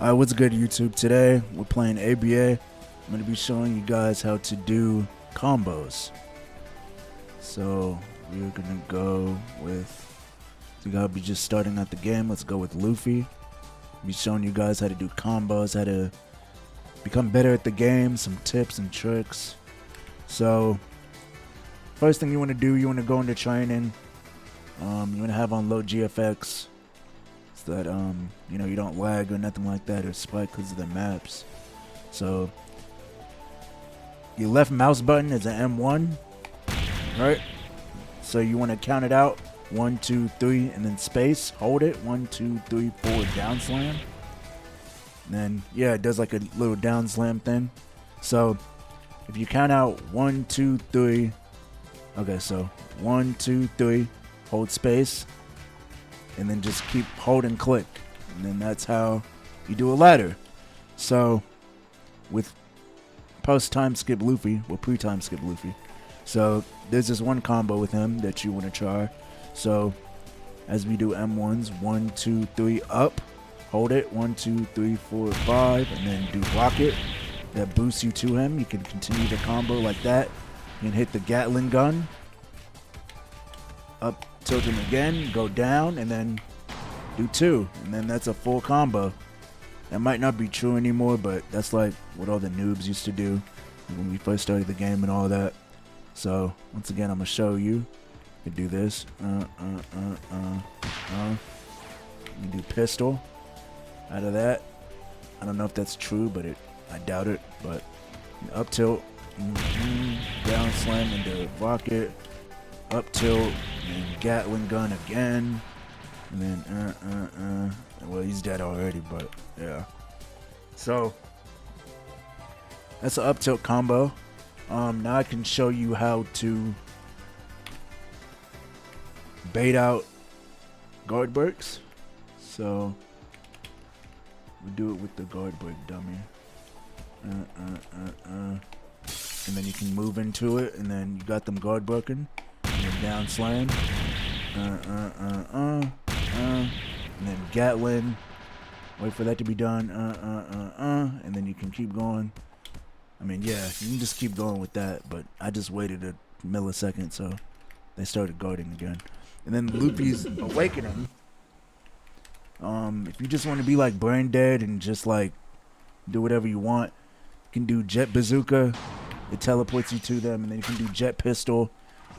What's good, YouTube? Today we're playing ABA. I'm going to be showing you guys how to do combos. So we're going to go with, I'll be just starting out the game. Let's go with Luffy. I'll be showing you guys how to do combos, how to become better at the game, some tips and tricks. So first thing you want to do, you want to go into training. You want to have on low GFX. That you know, you don't lag or nothing like that or spike because of the maps. So your left mouse button is an M1, right? So you want to count it out, 1 2 3 and then space, hold it, 1 2 3 4, down slam. And then yeah, it does like a little down slam thing. So if you count out 1 2 3, okay, so 1 2 3, hold space, and then just keep hold and click, and then that's how you do a ladder. So with post time skip Luffy, well, pre-time skip Luffy, so there's this one combo with him that you want to try. So as we do M1s, 1 2 3 up, hold it, 1 2 3 4 5, and then do rocket that boosts you to him. You can continue the combo like that. You can hit the Gatling gun, up, tilt him again, go down, and then do 2, and then that's a full combo. That might not be true anymore, but that's like what all the noobs used to do when we first started the game and all that. So once again, I'm gonna show you. You do this. You do pistol out of that. I don't know if that's true, but I doubt it. But up tilt, down slam into rocket, up tilt, and Gatling gun again, and then well, he's dead already, but yeah. So that's an up tilt combo. Now I can show you how to bait out guard breaks. So we do it with the guard break dummy, and then you can move into it, and then you got them guard broken. Down slam, and then Gatling, wait for that to be done, and then you can keep going. I mean, yeah, you can just keep going with that, but I just waited a millisecond, so they started guarding again. And then Luffy's awakening. If you just want to be like brain dead and just like do whatever you want, you can do jet bazooka. It teleports you to them, and then you can do jet pistol.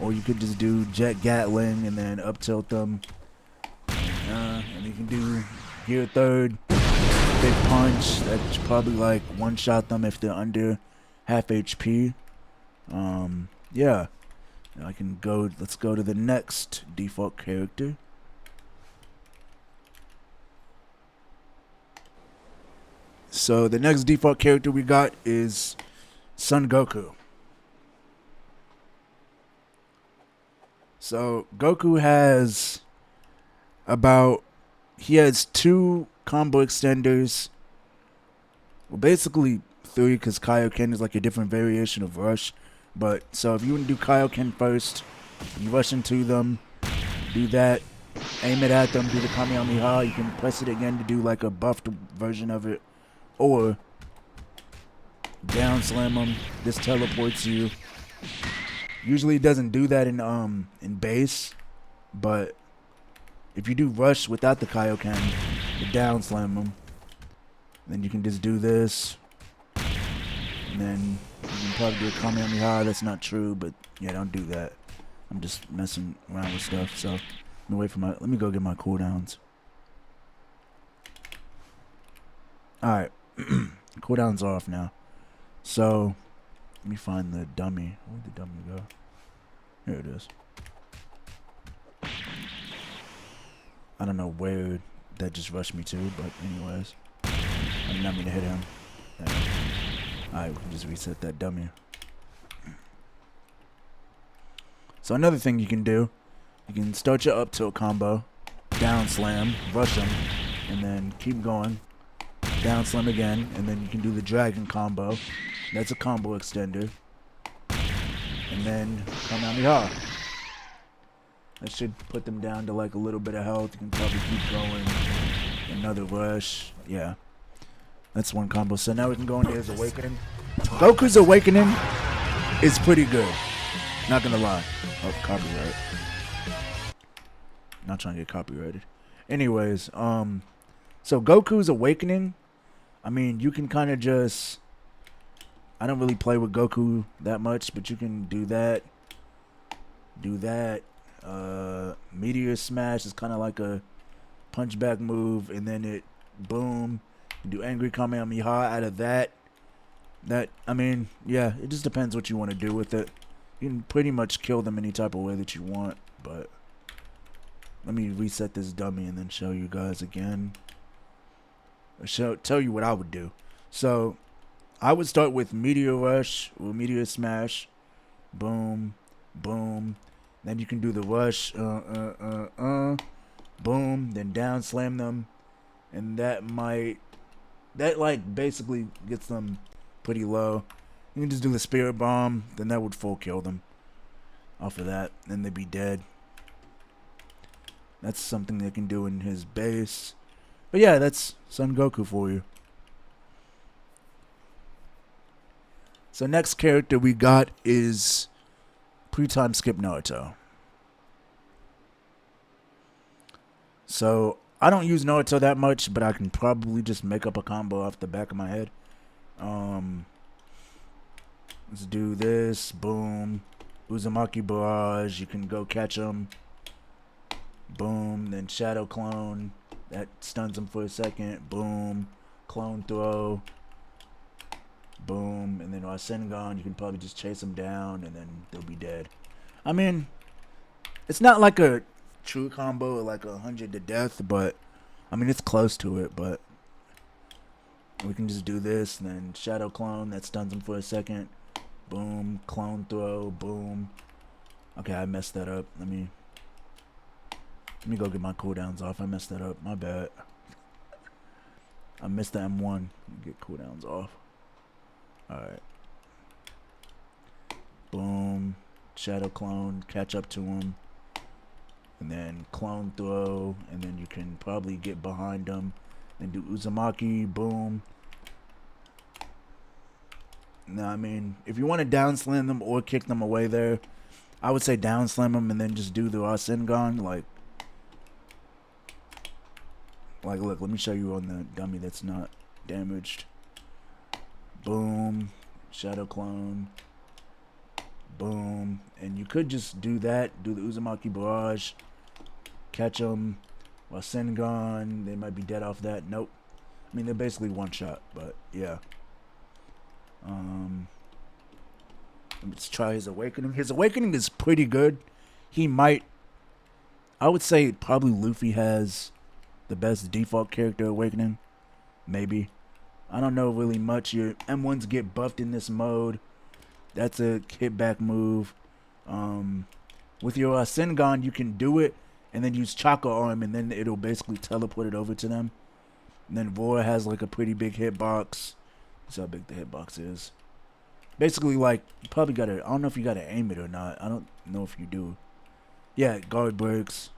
Or you could just do jet Gatling and then up tilt them. And you can do gear third, big punch. That's probably like one shot them if they're under half HP. Yeah. I can go, let's go to the next default character. So the next default character we got is Son Goku. So Goku has he has 2 combo extenders. Well, basically 3, because Kaioken is like a different variation of Rush. But so if you want to do Kaioken first, you rush into them, do that, aim it at them, do the Kamehameha. You can press it again to do like a buffed version of it, or down slam them. This teleports you. Usually it doesn't do that in base, but if you do rush without the Kaioken, you down slam them. Then you can just do this, and then you can probably do a Kamehameha. That's not true, but yeah, don't do that. I'm just messing around with stuff. So let me go get my cooldowns. All right, cooldowns are off now. So let me find the dummy. Where'd the dummy go? Here it is. I don't know where that just rushed me to, but anyways. I did not mean to hit him. Yeah. Alright, we can just reset that dummy. So another thing you can do, you can start your up tilt combo, down slam, rush him, and then keep going, down slam again, and then you can do the dragon combo. That's a combo extender. And then Kamehameha. That should put them down to like a little bit of health. You can probably keep going. Another rush. Yeah. That's one combo. So now we can go into his Awakening. Goku's Awakening is pretty good. Not gonna lie. Oh, copyright. Not trying to get copyrighted. Anyways, so Goku's Awakening, I mean, you can kind of just, I don't really play with Goku that much, but you can do that. Meteor Smash is kind of like a punch back move, and then it, boom, you do Angry Kamehameha out of that. I mean, yeah, it just depends what you want to do with it. You can pretty much kill them any type of way that you want, but let me reset this dummy and then show you guys again. Tell you what I would do. So, I would start with Meteor Rush or Meteor Smash. Boom, boom. Then you can do the rush. Boom. Then down slam them. And that like basically gets them pretty low. You can just do the Spirit Bomb. Then that would full kill them off of that. Then they'd be dead. That's something they can do in his base. But yeah, that's Son Goku for you. So next character we got is Pre-Time Skip Naruto. So I don't use Naruto that much, but I can probably just make up a combo off the back of my head. Let's do this. Boom. Uzumaki Barrage. You can go catch him. Boom. Then Shadow Clone. That stuns him for a second. Boom. Clone Throw. Boom. And then Rasengan, you can probably just chase them down and then they'll be dead. I mean, it's not like a true combo like 100 to death, but I mean, it's close to it, but we can just do this and then Shadow Clone, that stuns him for a second. Boom. Clone Throw. Boom. Okay, I messed that up. Let me go get my cooldowns off. I messed that up. My bad. I missed the M1. Get cooldowns off. Alright. Boom. Shadow Clone. Catch up to him. And then Clone Throw. And then you can probably get behind him. Then do Uzumaki. Boom. Now, I mean, if you want to down slam them or kick them away there, I would say down slam them and then just do the Rasengan. Like, look, let me show you on the dummy that's not damaged. Boom. Shadow Clone. Boom. And you could just do that. Do the Uzumaki Barrage. Catch them. Rasengan. They might be dead off that. Nope. I mean, they're basically one shot, but yeah. Let's try his Awakening. His Awakening is pretty good. I would say probably Luffy has the best default character Awakening. Maybe. I don't know really much. Your M1s get buffed in this mode. That's a hit back move. With your Rasengan, you can do it and then use Chakra Arm and then it'll basically teleport it over to them. And then Vora has like a pretty big hitbox. That's how big the hitbox is. Basically, like, you probably gotta, I don't know if you gotta aim it or not. I don't know if you do. Yeah, guard breaks.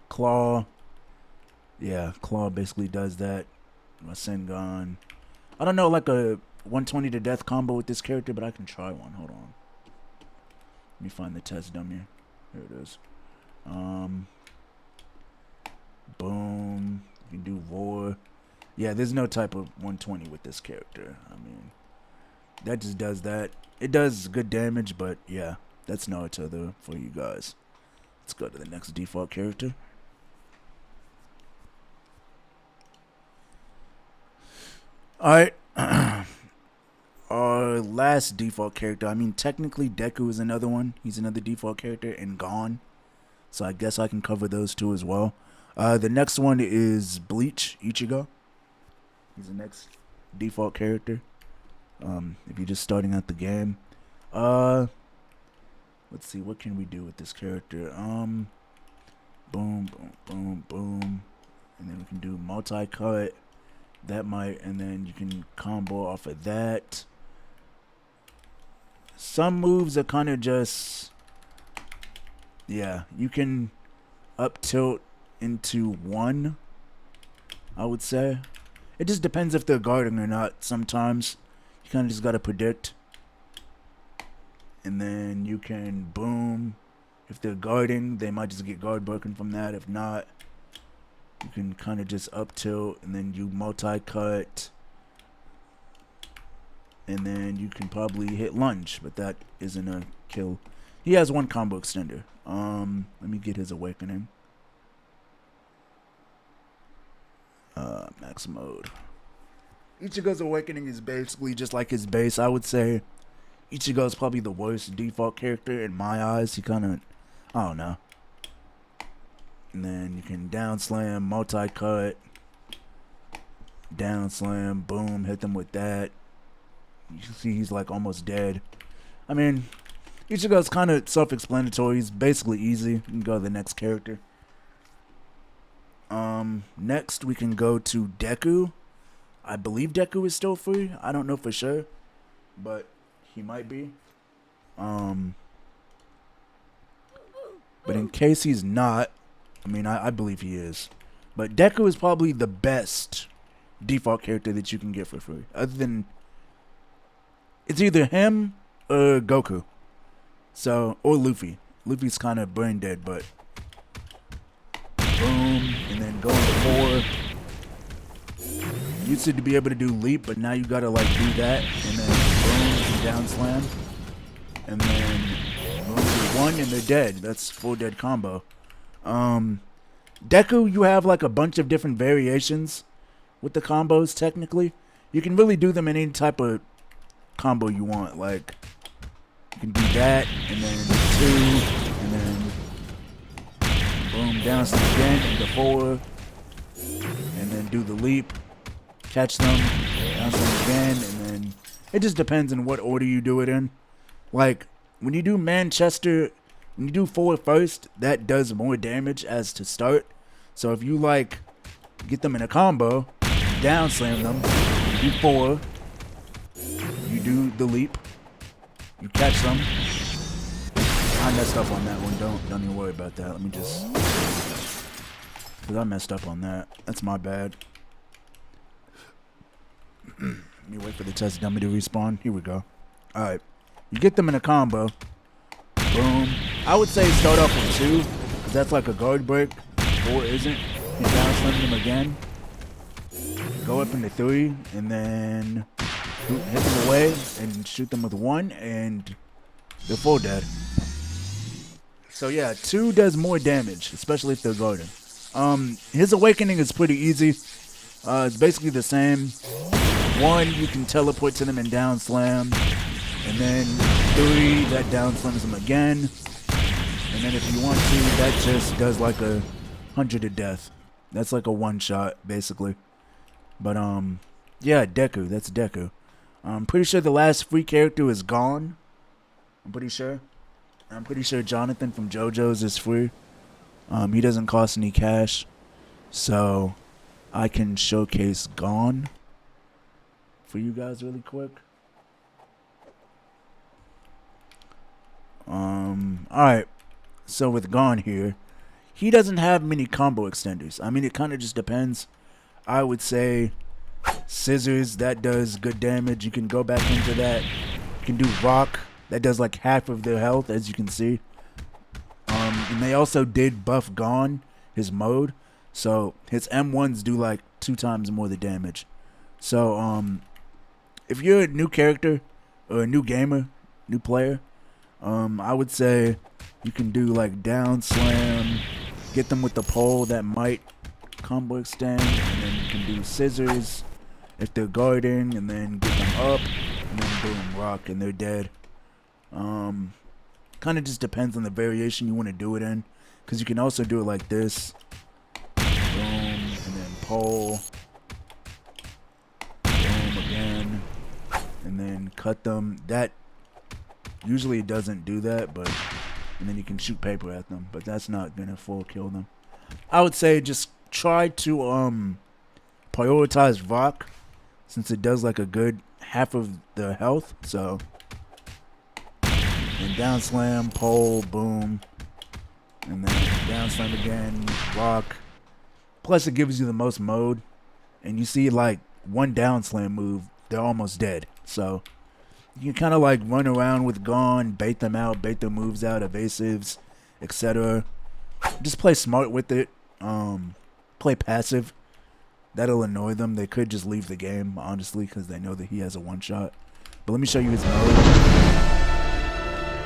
Claw. Yeah, Claw basically does that. Rasengan. I don't know, like a 120 to death combo with this character, but I can try one. Hold on. Let me find the test dummy. Here it is. Boom. You can do Vor. Yeah, there's no type of 120 with this character. I mean, that just does that. It does good damage, but yeah, that's Naruto though for you guys. Let's go to the next default character. Alright. Our last default character. I mean, technically Deku is another one. He's another default character and Gon. So I guess I can cover those two as well. The next one is Bleach Ichigo. He's the next default character. If you're just starting out the game. Let's see, what can we do with this character? Boom, boom, boom, boom. And then we can do multi-cut. That might, and then you can combo off of that. Some moves are kind of just, yeah, you can up tilt into one, I would say. It just depends if they're guarding or not. Sometimes you kind of just gotta predict. And then you can boom. If they're guarding, they might just get guard broken from that. If not, you can kind of just up tilt and then you multi-cut. And then you can probably hit lunge, but that isn't a kill. He has one combo extender. Let me get his awakening. Max mode. Ichigo's awakening is basically just like his base. I would say Ichigo's probably the worst default character in my eyes. He kind of, I don't know. And then you can down slam, multi-cut, down slam, boom, hit them with that. You see he's like almost dead. I mean, Ichigo's kind of self-explanatory. He's basically easy. You can go to the next character. Next we can go to Deku. I believe Deku is still free. I don't know for sure, but he might be. But in case he's not, I mean, I believe he is. But Deku is probably the best default character that you can get for free. Other than, it's either him or Goku. So, or Luffy. Luffy's kind of brain dead, but boom, and then going to 4. Used to be able to do leap, but now you gotta like do that, and then boom, and down slam, and then boom, do 1, and they're dead. That's full dead combo. Deku, you have like a bunch of different variations with the combos. Technically, you can really do them in any type of combo you want. Like you can do that, and then 2, and then boom, down slam again into 4, and then do the leap, catch them, down slam again, and then it just depends on what order you do it in. Like when you do Manchester, when you do 4 first, that does more damage as to start. So if you like get them in a combo, down slam them, you do 4, you do the leap, you catch them. I messed up on that one. Don't even worry about that. Let me just, because I messed up on that. That's my bad. Let me wait for the test dummy to respawn. Here we go. All right, you get them in a combo. Boom. I would say start off with 2, because that's like a guard break. 4 isn't. You down slam them again. Go up into 3, and then hit them away and shoot them with 1, and they're full dead. So yeah, 2 does more damage, especially if they're guarding. His awakening is pretty easy. It's basically the same. 1, you can teleport to them and down slam. And then 3, that down slams them again. And then if you want to, that just does like a 100 to death. That's like a one shot, basically. But yeah, Deku, that's Deku. I'm pretty sure the last free character is gone. I'm pretty sure Jonathan from JoJo's is free. He doesn't cost any cash. So I can showcase Gon for you guys really quick. Alright. So with Gon here, he doesn't have many combo extenders. I mean, it kind of just depends. I would say scissors, that does good damage. You can go back into that. You can do rock. That does like half of their health, as you can see. And they also did buff Gon, his mode. So his M1s do like 2 times more the damage. So if you're a new character or a new gamer, new player, I would say you can do like down slam, get them with the pole that might combo extend, and then you can do scissors if they're guarding, and then get them up, and then boom, rock, and they're dead. Kind of just depends on the variation you want to do it in, because you can also do it like this, boom, and then pole, boom again, and then cut them. That usually doesn't do that, but and then you can shoot paper at them, but that's not gonna full kill them. I would say just try to prioritize rock, since it does like a good half of the health. So and down slam, pole, boom, and then down slam again, rock. Plus it gives you the most mode, and you see like one down slam move, they're almost dead. So you can kind of like run around with Gon, bait them out, bait their moves out, evasives, etc. Just play smart with it. Play passive. That'll annoy them. They could just leave the game, honestly, because they know that he has a one-shot. But let me show you his mode.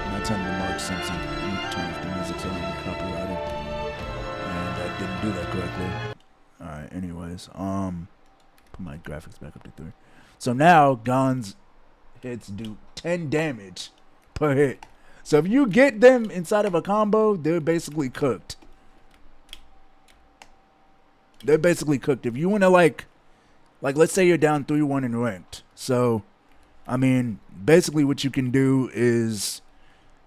I'm not telling you Mark Simpson. Let me turn off the music so I don't get copyrighted. And I didn't do that correctly. Alright, anyways. Put my graphics back up to 3. So now, Gon's hits do 10 damage per hit. So if you get them inside of a combo, they're basically cooked. They're basically cooked. If you want to like let's say you're down 3-1 in ranked. So, I mean, basically what you can do is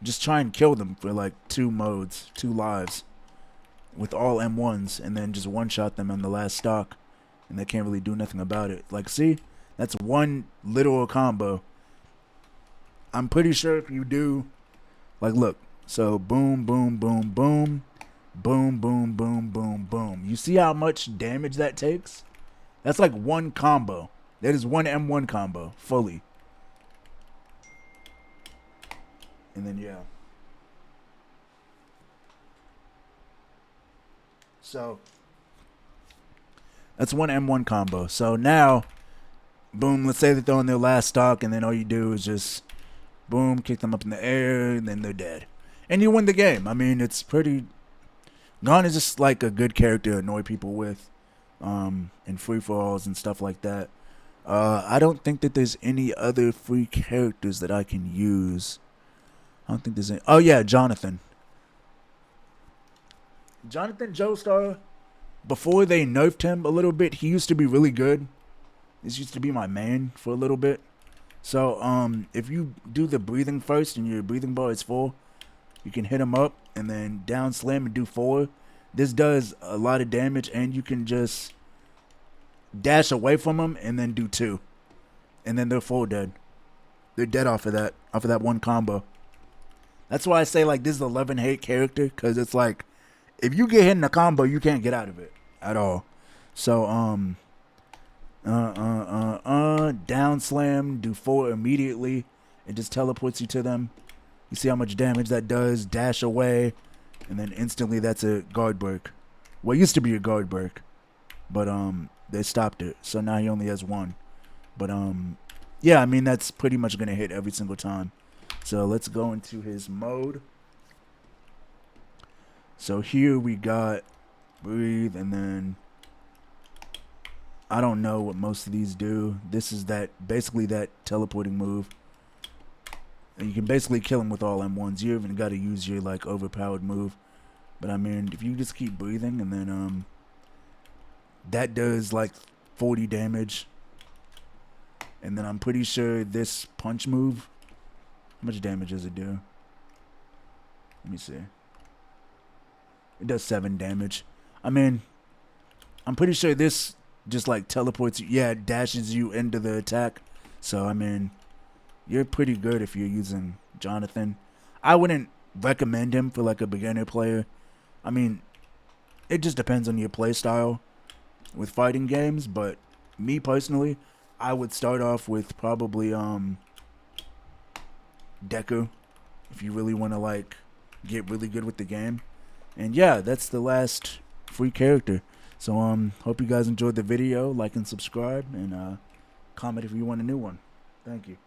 just try and kill them for like 2 modes, 2 lives with all M1s, and then just one-shot them on the last stock, and they can't really do nothing about it. Like, see? That's one literal combo. I'm pretty sure if you do, like, look. So, boom, boom, boom, boom. Boom, boom, boom, boom, boom. You see how much damage that takes? That's like one combo. That is one M1 combo, fully. And then, yeah. So, that's one M1 combo. So now, boom, let's say that they're on their last stock, and then all you do is just, boom, kick them up in the air, and then they're dead. And you win the game. I mean, it's pretty... Gon is just like a good character to annoy people with, in free-for-alls and stuff like that. I don't think that there's any other free characters that I can use. I don't think there's any. Oh yeah, Jonathan. Jonathan Joestar, before they nerfed him a little bit, he used to be really good. This used to be my main for a little bit. So, if you do the breathing first and your breathing bar is full, you can hit him up and then down slam and do 4. This does a lot of damage, and you can just dash away from them and then do 2. And then they're full dead. They're dead off of that one combo. That's why I say like this is a love and hate character, because it's like if you get hit in a combo, you can't get out of it at all. So down slam, do 4 immediately. It just teleports you to them. You see how much damage that does. Dash away, and then instantly that's a guard break. Well, it used to be a guard break, but they stopped it, so now he only has 1. But yeah, I mean that's pretty much gonna hit every single time. So let's go into his mode. So here we got breathe, and then I don't know what most of these do. This is basically that teleporting move. And you can basically kill him with all M1s. You even got to use your like overpowered move. But I mean, if you just keep breathing, and then that does like 40 damage. And then I'm pretty sure this punch move, how much damage does it do? Let me see. It does 7 damage. I mean, I'm pretty sure this just like teleports you. Yeah, it dashes you into the attack. So I mean, you're pretty good if you're using Jonathan. I wouldn't recommend him for like a beginner player. I mean, it just depends on your play style with fighting games, but me personally, I would start off with probably Deku if you really want to like get really good with the game. And yeah, that's the last free character. So hope you guys enjoyed the video. Like and subscribe, and comment if you want a new one. Thank you.